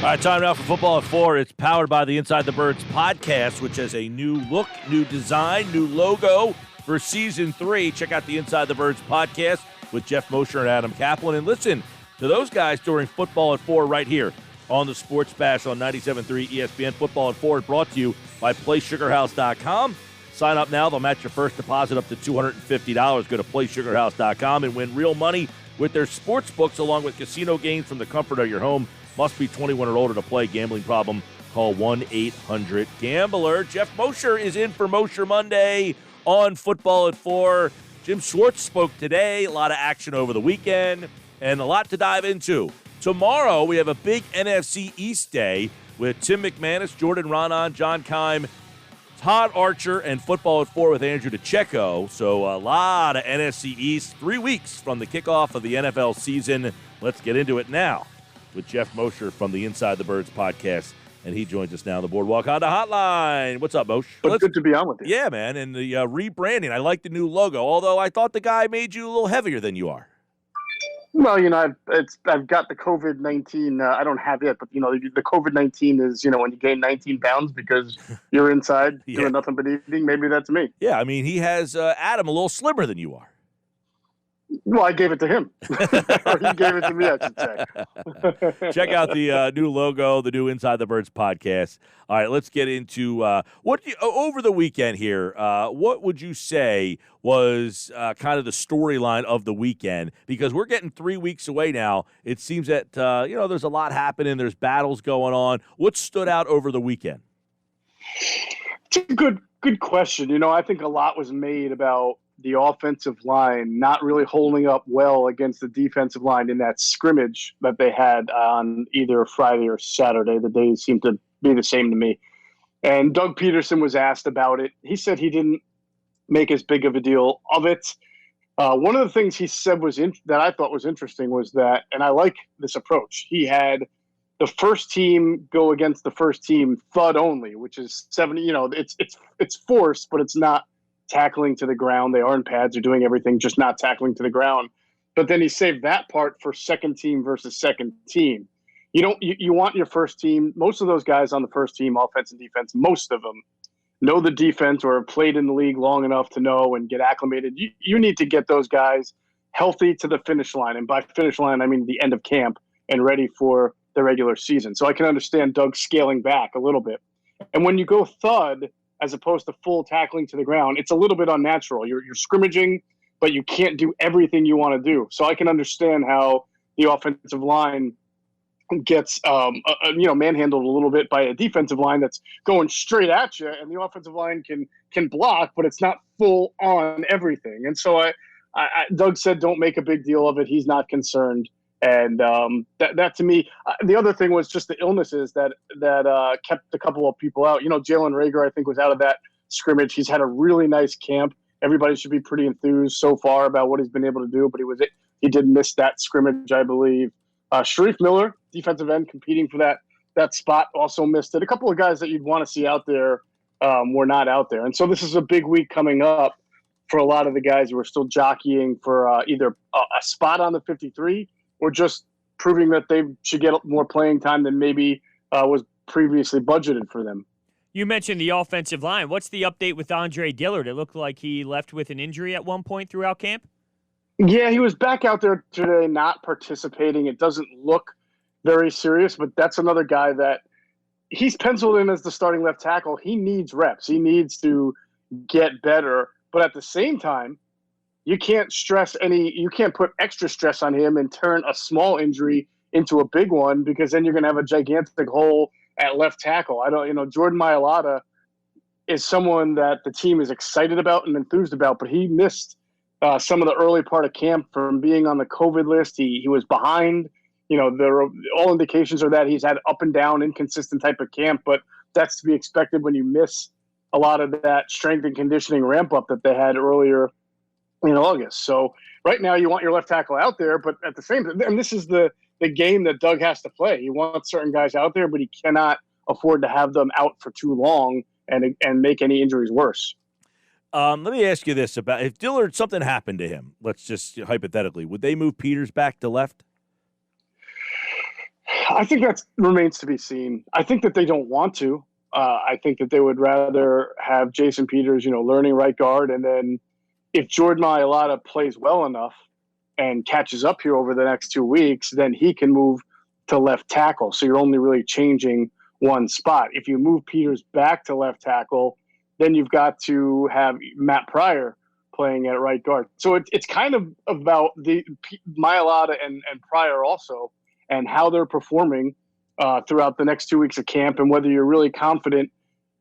All right, time now for Football at 4. It's powered by the Inside the Birds podcast, which has a new look, new design, new logo for Season 3. Check out the Inside the Birds podcast with Geoff Mosher and Adam Kaplan. And listen to those guys during Football at 4 right here on the Sports Bash on 97.3 ESPN. Football at 4 is brought to you by PlaySugarHouse.com. Sign up now. They'll match your first deposit up to $250. Go to PlaySugarHouse.com and win real money with their sports books along with casino games from the comfort of your home. Must be 21 or older to play. Gambling problem? Call 1-800-GAMBLER. Geoff Mosher is in for Mosher Monday on Football at 4. Jim Schwartz spoke today. A lot of action over the weekend and a lot to dive into. Tomorrow, we have a big NFC East day with Tim McManus, Jordan Raanan, John Keim, Todd Archer, and Football at 4 with Andrew DeCecco. So a lot of NFC East. 3 weeks from the kickoff of the NFL season. Let's get into it now with Geoff Mosher from the Inside the Birds podcast, and he joins us now on the Boardwalk Honda Hotline. What's up, Mosher? But good to be on with you. Yeah, man, and the rebranding. I like the new logo, although I thought the guy made you a little heavier than you are. Well, I've got the COVID-19. I don't have it, but the COVID-19 is when you gain 19 pounds because you're inside doing nothing but eating. Maybe that's me. Yeah, I mean he has Adam a little slimmer than you are. Well, I gave it to him. Or he gave it to me, I should say. Check out the new logo, the new Inside the Birds podcast. All right, let's get into over the weekend here. What would you say was kind of the storyline of the weekend? Because we're getting 3 weeks away now. It seems that there's a lot happening. There's battles going on. What stood out over the weekend? It's a good question. I think a lot was made about the offensive line not really holding up well against the defensive line in that scrimmage that they had on either Friday or Saturday. The days seem to be the same to me. And Doug Peterson was asked about it. He said he didn't make as big of a deal of it. One of the things he said that I thought was interesting was that, and I like this approach, he had the first team go against the first team thud only, which is 70. It's forced, but it's not tackling to the ground. They are in pads. They're doing everything, just not tackling to the ground. But then he saved that part for second team versus second team. You want your first team. Most of those guys on the first team, offense and defense, most of them know the defense or have played in the league long enough to know and get acclimated. You need to get those guys healthy to the finish line. And by finish line, I mean the end of camp and ready for the regular season. So I can understand Doug scaling back a little bit. And when you go thud, as opposed to full tackling to the ground, it's a little bit unnatural. You're scrimmaging, but you can't do everything you want to do. So I can understand how the offensive line gets manhandled a little bit by a defensive line that's going straight at you, and the offensive line can block, but it's not full on everything. And so Doug said, don't make a big deal of it. He's not concerned. And that to me, the other thing was just the illnesses that kept a couple of people out. Jalen Reagor, I think, was out of that scrimmage. He's had a really nice camp. Everybody should be pretty enthused so far about what he's been able to do, but he did miss that scrimmage, I believe. Sharif Miller, defensive end, competing for that spot, also missed it. A couple of guys that you'd want to see out there were not out there. And so this is a big week coming up for a lot of the guys who are still jockeying for either a spot on the 53 or just proving that they should get more playing time than maybe was previously budgeted for them. You mentioned the offensive line. What's the update with Andre Dillard? It looked like he left with an injury at one point throughout camp. Yeah, he was back out there today not participating. It doesn't look very serious, but that's another guy that he's penciled in as the starting left tackle. He needs reps. He needs to get better. But at the same time, you can't put extra stress on him and turn a small injury into a big one, because then you're going to have a gigantic hole at left tackle. Jordan Mailata is someone that the team is excited about and enthused about, but he missed some of the early part of camp from being on the COVID list. He was behind. All indications are that he's had up and down, inconsistent type of camp, but that's to be expected when you miss a lot of that strength and conditioning ramp up that they had earlier in August. So right now you want your left tackle out there, but at the same time, and this is the game that Doug has to play. He wants certain guys out there, but he cannot afford to have them out for too long and make any injuries worse. Let me ask you this about if Dillard, something happened to him, let's just hypothetically, would they move Peters back to left? I think that remains to be seen. I think that they don't want to. I think that they would rather have Jason Peters, learning right guard. And then if Jordan Mailata plays well enough and catches up here over the next 2 weeks, then he can move to left tackle. So you're only really changing one spot. If you move Peters back to left tackle, then you've got to have Matt Pryor playing at right guard. So it's kind of about the Mailata and Pryor also, and how they're performing throughout the next 2 weeks of camp, and whether you're really confident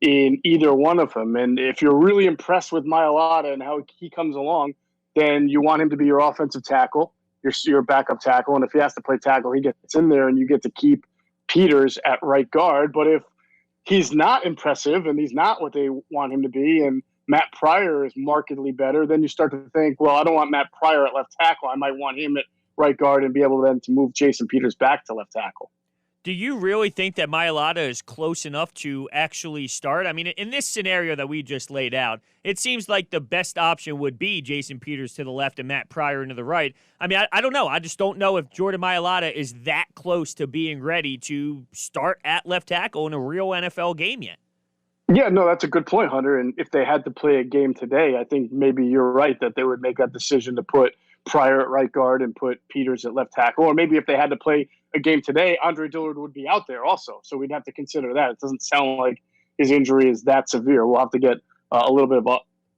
in either one of them. And if you're really impressed with Mailata and how he comes along, then you want him to be your offensive tackle, your backup tackle. And if he has to play tackle, he gets in there and you get to keep Peters at right guard. But if he's not impressive and he's not what they want him to be, and Matt Pryor is markedly better, then you start to think, well, I don't want Matt Pryor at left tackle. I might want him at right guard and be able then to move Jason Peters back to left tackle. Do you really think that Mailata is close enough to actually start? I mean, in this scenario that we just laid out, it seems like the best option would be Jason Peters to the left and Matt Pryor into the right. I mean, I don't know. I just don't know if Jordan Mailata is that close to being ready to start at left tackle in a real NFL game yet. Yeah, no, that's a good point, Hunter. And if they had to play a game today, I think maybe you're right that they would make that decision to put Pryor at right guard and put Peters at left tackle. Or maybe if they had to play a game today, Andre Dillard would be out there also. So we'd have to consider that. It doesn't sound like his injury is that severe. We'll have to get a little bit of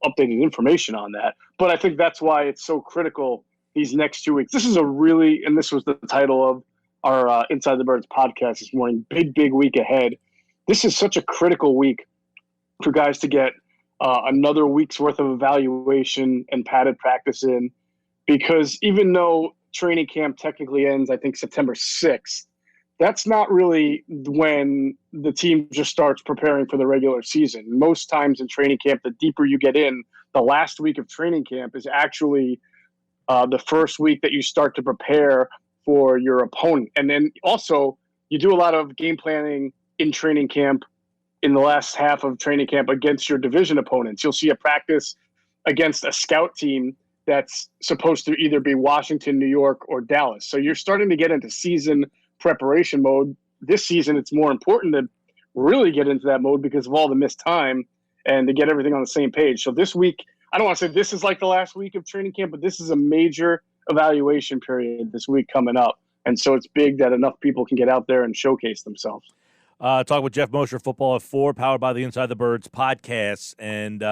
updated information on that. But I think that's why it's so critical these next 2 weeks. This is and this was the title of our Inside the Birds podcast this morning, big week ahead. This is such a critical week for guys to get another week's worth of evaluation and padded practice in, because even though training camp technically ends, I think, September 6th, that's not really when the team just starts preparing for the regular season. Most times in training camp, the deeper you get in, the last week of training camp is actually the first week that you start to prepare for your opponent. And then also you do a lot of game planning in training camp in the last half of training camp against your division opponents. You'll see a practice against a scout team that's supposed to either be Washington, New York, or Dallas. So you're starting to get into season preparation mode. This season, it's more important to really get into that mode because of all the missed time and to get everything on the same page. So this week, I don't want to say this is like the last week of training camp, but this is a major evaluation period this week coming up. And so it's big that enough people can get out there and showcase themselves. Talk with Geoff Mosher, Football at 4, powered by the Inside the Birds podcast. And,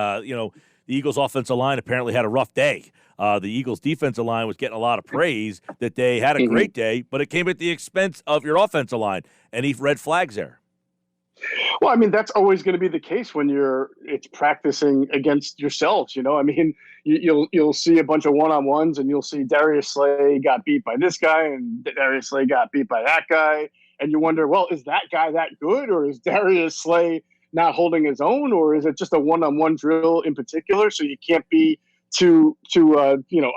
the Eagles' offensive line apparently had a rough day. The Eagles' defensive line was getting a lot of praise that they had a great day, but it came at the expense of your offensive line. Any red flags there? Well, I mean, that's always going to be the case when it's practicing against yourselves. I mean, you'll see a bunch of one-on-ones and you'll see Darius Slay got beat by this guy and Darius Slay got beat by that guy. And you wonder, well, is that guy that good, or is Darius Slay not holding his own, or is it just a one-on-one drill in particular? So you can't be too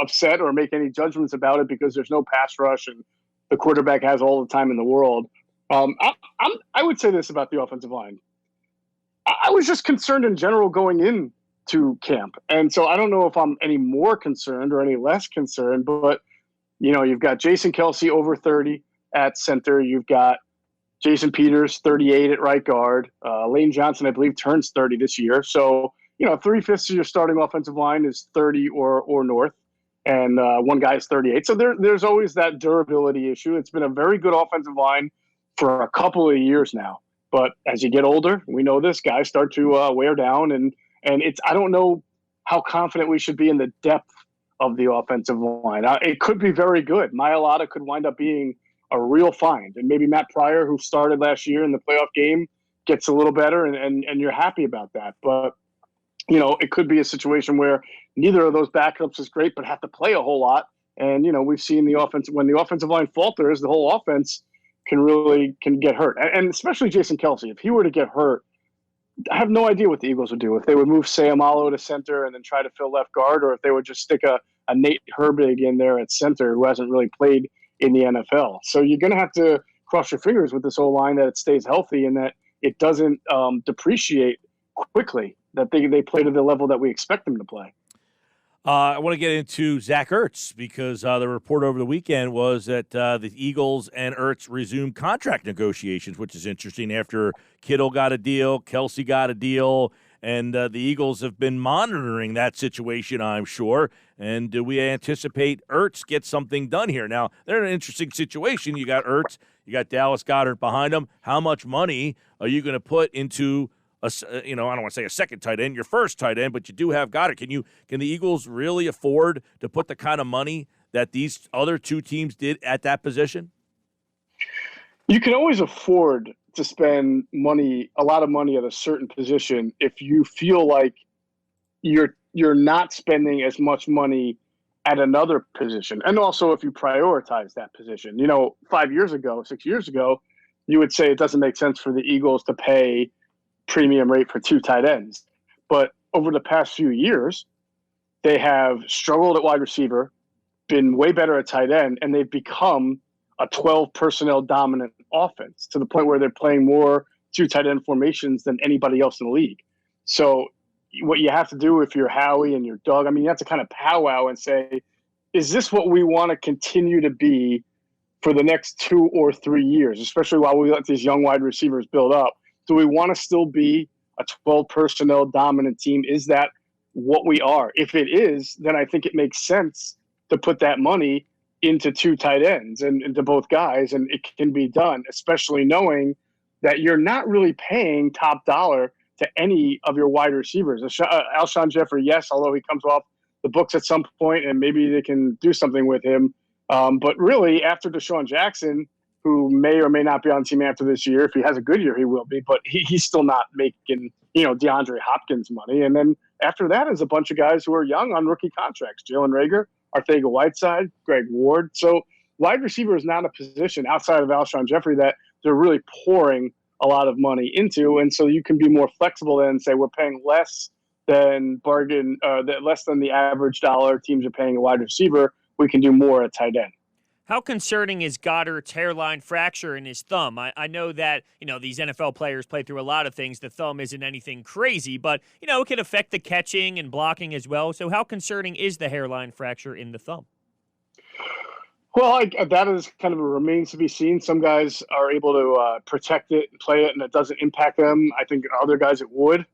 upset or make any judgments about it because there's no pass rush and the quarterback has all the time in the world. I would say this about the offensive line. I was just concerned in general going into camp. And so I don't know if I'm any more concerned or any less concerned, but, you've got Jason Kelce over 30 at center. You've got Jason Peters, 38 at right guard. Lane Johnson, I believe, turns 30 this year. So, 3/5 of your starting offensive line is 30 or north, and one guy is 38. So there's always that durability issue. It's been a very good offensive line for a couple of years now. But as you get older, we know this, guys start to wear down. And I don't know how confident we should be in the depth of the offensive line. It could be very good. Mailata could wind up being a real find. And maybe Matt Pryor, who started last year in the playoff game, gets a little better and you're happy about that. But, it could be a situation where neither of those backups is great, but have to play a whole lot. And, we've seen when the offensive line falters, the whole offense can get hurt. And especially Jason Kelce, if he were to get hurt, I have no idea what the Eagles would do. If they would move Sayamalo to center and then try to fill left guard, or if they would just stick a Nate Herbig in there at center who hasn't really played in the NFL. So you're going to have to cross your fingers with this O-line that it stays healthy and that it doesn't depreciate quickly, that they play to the level that we expect them to play. I want to get into Zach Ertz because the report over the weekend was that the Eagles and Ertz resumed contract negotiations, which is interesting after Kittle got a deal, Kelsey got a deal, and the Eagles have been monitoring that situation, I'm sure. And do we anticipate Ertz gets something done here? Now, they're in an interesting situation. You got Ertz, you got Dallas Goedert behind them. How much money are you going to put into I don't want to say a second tight end, your first tight end, but you do have Goddard. Can the Eagles really afford to put the kind of money that these other two teams did at that position? You can always afford to spend money, a lot of money at a certain position if you feel like you're not spending as much money at another position. And also if you prioritize that position. 5 years ago, 6 years ago, you would say it doesn't make sense for the Eagles to pay premium rate for two tight ends. But over the past few years, they have struggled at wide receiver, been way better at tight end, and they've become a 12 personnel dominant offense to the point where they're playing more two tight end formations than anybody else in the league. So what you have to do if you're Howie and you're Doug, you have to kind of powwow and say, is this what we want to continue to be for the next 2 or 3 years, especially while we let these young wide receivers build up? Do we want to still be a 12 personnel dominant team? Is that what we are? If it is, then I think it makes sense to put that money into two tight ends and into both guys, and it can be done, especially knowing that you're not really paying top dollar to any of your wide receivers. Alshon Jeffrey, yes, although he comes off the books at some point and maybe they can do something with him. But really, after Deshaun Jackson, who may or may not be on the team after this year. If he has a good year, he will be, but he's still not making, DeAndre Hopkins money. And then after that is a bunch of guys who are young on rookie contracts. Jalen Reagor, Arcega-Whiteside, Greg Ward. So wide receiver is not a position outside of Alshon Jeffrey that they're really pouring a lot of money into. And so you can be more flexible then and say we're paying less than less than the average dollar teams are paying a wide receiver. We can do more at tight end. How concerning is Goddard's hairline fracture in his thumb? I know that, these NFL players play through a lot of things. The thumb isn't anything crazy, but, it can affect the catching and blocking as well. So how concerning is the hairline fracture in the thumb? Well, that is kind of remains to be seen. Some guys are able to protect it and play it, and it doesn't impact them. I think other guys it would.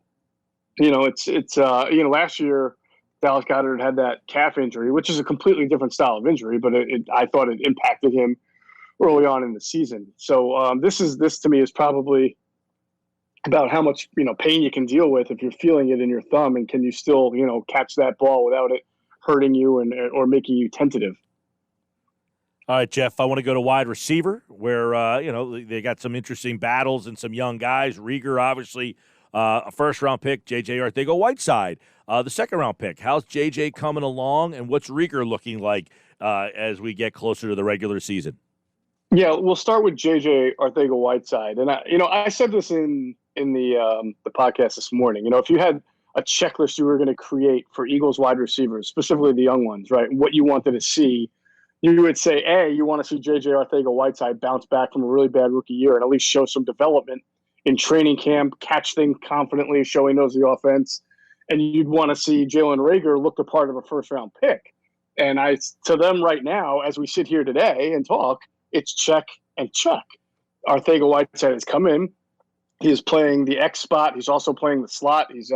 Last year, Dallas Goedert had that calf injury, which is a completely different style of injury, but I thought it impacted him early on in the season. So this to me is probably about how much pain you can deal with if you're feeling it in your thumb, and can you still catch that ball without it hurting you or making you tentative. All right, Jeff, I want to go to wide receiver where they got some interesting battles and some young guys. Reagor, obviously, a first-round pick, J.J. Arcega-Whiteside. The second-round pick, how's J.J. coming along, and what's Reagor looking like as we get closer to the regular season? Yeah, we'll start with J.J. Arcega-Whiteside. And, I said this in the podcast this morning. If you had a checklist you were going to create for Eagles wide receivers, specifically the young ones, right, what you wanted to see, you would say, A, you want to see J.J. Arcega-Whiteside bounce back from a really bad rookie year and at least show some development in training camp, catch things confidently, show he knows the offense. And you'd want to see Jalen Reagor look the part of a first-round pick. And to them right now, as we sit here today and talk, it's check and check. Arcega-Whiteside has come in. He is playing the X spot. He's also playing the slot. He's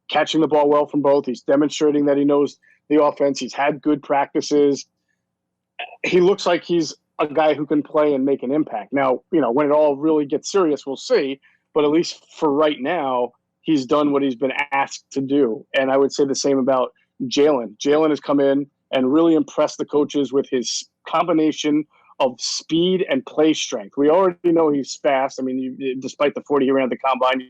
catching the ball well from both. He's demonstrating that he knows the offense. He's had good practices. He looks like he's a guy who can play and make an impact. Now, when it all really gets serious, we'll see. But at least for right now, he's done what he's been asked to do. And I would say the same about Jalen. Jalen has come in and really impressed the coaches with his combination of speed and play strength. We already know he's fast. Despite the 40 he ran at the combine,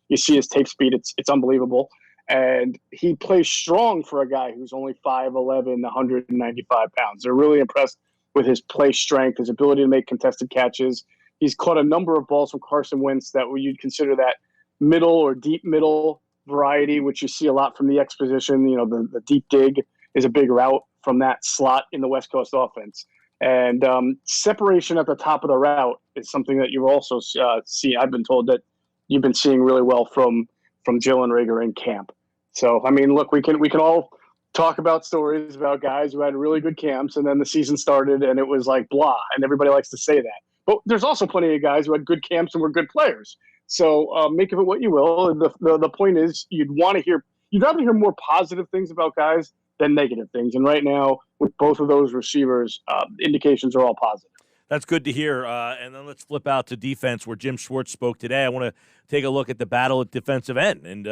you see his tape speed. It's unbelievable. And he plays strong for a guy who's only 5'11", 195 pounds. They're really impressed with his play strength, his ability to make contested catches. He's caught a number of balls from Carson Wentz that you'd consider that middle or deep middle variety, which you see a lot from the X position. The deep dig is a big route from that slot in the West Coast offense. And separation at the top of the route is something that you also see. I've been told that you've been seeing really well from Jalen Reagor in camp. So, look, we can all talk about stories about guys who had really good camps, and then the season started and it was like blah, and everybody likes to say that. But there's also plenty of guys who had good camps and were good players. So make of it what you will. The point is, you'd rather hear more positive things about guys than negative things. And right now, with both of those receivers, indications are all positive. That's good to hear. And then let's flip out to defense, where Jim Schwartz spoke today. I want to take a look at the battle at defensive end. And,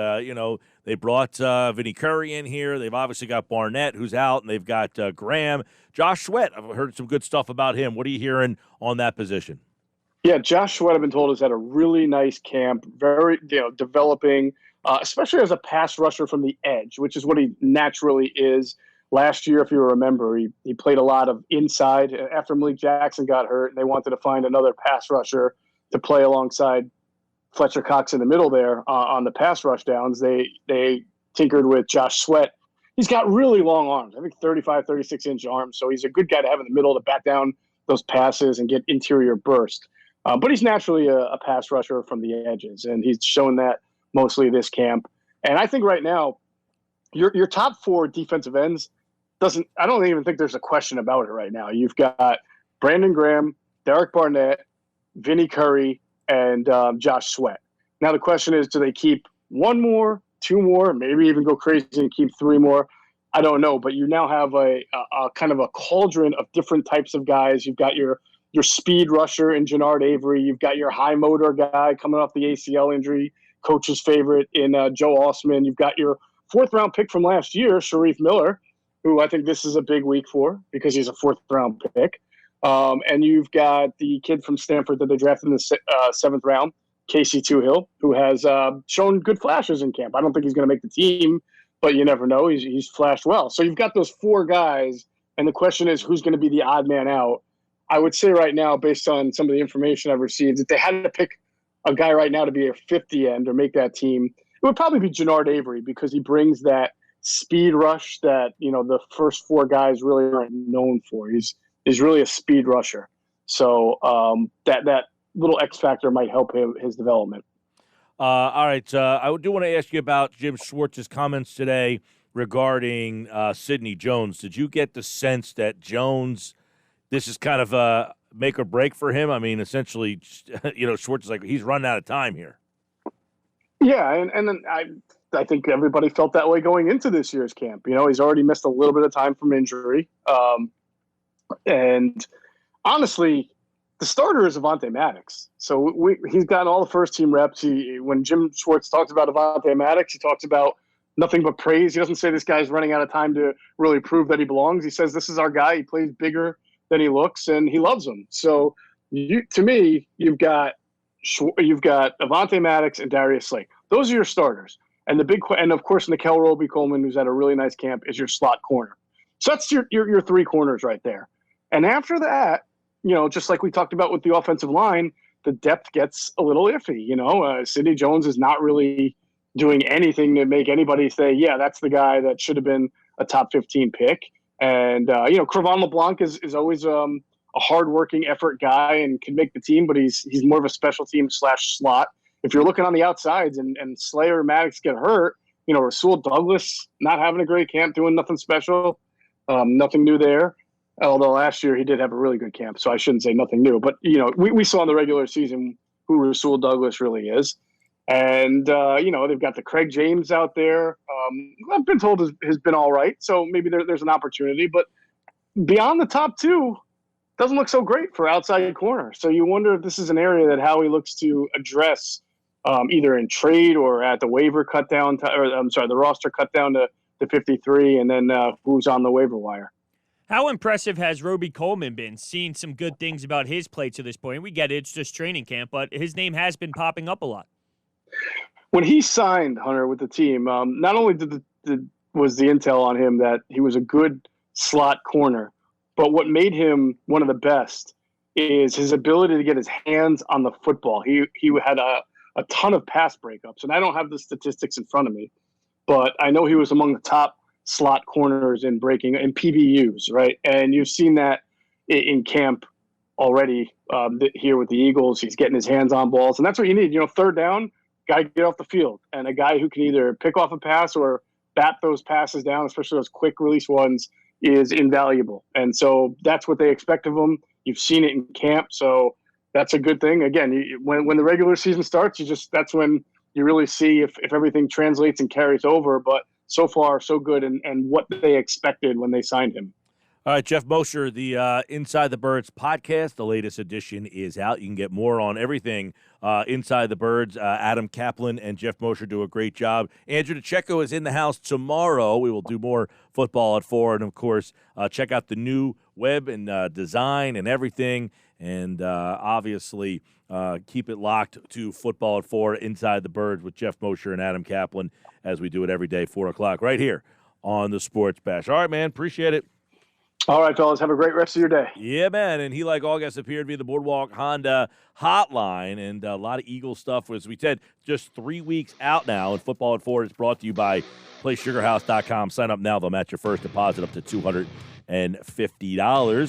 they brought Vinnie Curry in here. They've obviously got Barnett, who's out, and they've got Graham. Josh Sweat, I've heard some good stuff about him. What are you hearing on that position? Yeah, Josh Sweat, I've been told, has had a really nice camp, very, developing, especially as a pass rusher from the edge, which is what he naturally is. Last year, if you remember, he played a lot of inside. After Malik Jackson got hurt, and they wanted to find another pass rusher to play alongside Fletcher Cox in the middle there on the pass rush downs. They tinkered with Josh Sweat. He's got really long arms, I think 35, 36-inch arms, so he's a good guy to have in the middle to bat down those passes and get interior burst. But he's naturally a pass rusher from the edges, and he's shown that mostly this camp. And I think right now, your top four defensive ends I don't even think there's a question about it right now. You've got Brandon Graham, Derek Barnett, Vinnie Curry, and Josh Sweat. Now the question is, do they keep one more, two more, maybe even go crazy and keep three more? I don't know, but you now have a kind of a cauldron of different types of guys. You've got your speed rusher in Jannard Avery. You've got your high motor guy coming off the ACL injury, coach's favorite in Joe Osman. You've got your fourth-round pick from last year, Sharif Miller, who I think this is a big week for because he's a fourth-round pick. And you've got the kid from Stanford that they drafted in the seventh round, Casey Toohill, who has shown good flashes in camp. I don't think he's going to make the team, but you never know. He's flashed well. So you've got those four guys, and the question is, who's going to be the odd man out? I would say right now, based on some of the information I've received, if they had to pick a guy right now to be a 50 end or make that team, it would probably be Jannard Avery because he brings that speed rush that, the first four guys really aren't known for. He's really a speed rusher. So that little X factor might help his development. All right. I do want to ask you about Jim Schwartz's comments today regarding Sidney Jones. Did you get the sense that Jones, this is kind of a make or break for him? I mean, essentially, Schwartz is like, he's running out of time here. Yeah, and then I think everybody felt that way going into this year's camp. He's already missed a little bit of time from injury. And honestly, the starter is Avonte Maddox. So he's gotten all the first-team reps. When Jim Schwartz talks about Avonte Maddox, he talks about nothing but praise. He doesn't say this guy's running out of time to really prove that he belongs. He says this is our guy. He plays bigger than he looks, and he loves him. So to me, you've got Avonte Maddox and Darius Slay. Those are your starters. And and of course, Nickel Roby-Coleman, who's had a really nice camp, is your slot corner. So that's your three corners right there. And after that, just like we talked about with the offensive line, the depth gets a little iffy. Sidney Jones is not really doing anything to make anybody say, yeah, that's the guy that should have been a top 15 pick. And, Crevan LeBlanc is always a hardworking effort guy and can make the team, but he's more of a special team / slot. If you're looking on the outsides and Slayer or Maddox get hurt, Rasul Douglas not having a great camp, doing nothing special, nothing new there. Although last year he did have a really good camp, so I shouldn't say nothing new. But, we saw in the regular season who Rasul Douglas really is. And, they've got the Craig James out there. I've been told has been all right, so maybe there's an opportunity. But beyond the top two, doesn't look so great for outside corner. So you wonder if this is an area that Howie looks to address either in trade or at the waiver cut down, the roster cut down to 53, and then who's on the waiver wire. How impressive has Roby-Coleman been? Seen some good things about his play to this point. We get it, it's just training camp, but his name has been popping up a lot. When he signed, Hunter, with the team, not only was the intel on him that he was a good slot corner, but what made him one of the best is his ability to get his hands on the football. He had a ton of pass breakups, and I don't have the statistics in front of me, but I know he was among the top slot corners in breaking in PBUs, right? And you've seen that in camp already here with the Eagles. He's getting his hands on balls, and that's what you need. Third down, guy get off the field, and a guy who can either pick off a pass or bat those passes down, especially those quick release ones, is invaluable. And so that's what they expect of him. You've seen it in camp, so that's a good thing. Again, when the regular season starts, that's when you really see if everything translates and carries over. But so far, so good, and what they expected when they signed him. All right, Geoff Mosher, the Inside the Birds podcast, the latest edition is out. You can get more on everything Inside the Birds. Adam Kaplan and Geoff Mosher do a great job. Andrew DeCecco is in the house tomorrow. We will do more football at 4. And, of course, check out the new web and design and everything. And, obviously, keep it locked to Football at 4, Inside the Birds with Geoff Mosher and Adam Kaplan, as we do it every day, 4 o'clock, right here on the Sports Bash. All right, man, appreciate it. All right, fellas. Have a great rest of your day. Yeah, man. And he, like August, appeared via the Boardwalk Honda hotline, and a lot of Eagle stuff. As we said, just 3 weeks out now. And Football at 4 is brought to you by PlaySugarHouse.com. Sign up now. They'll match your first deposit up to $250.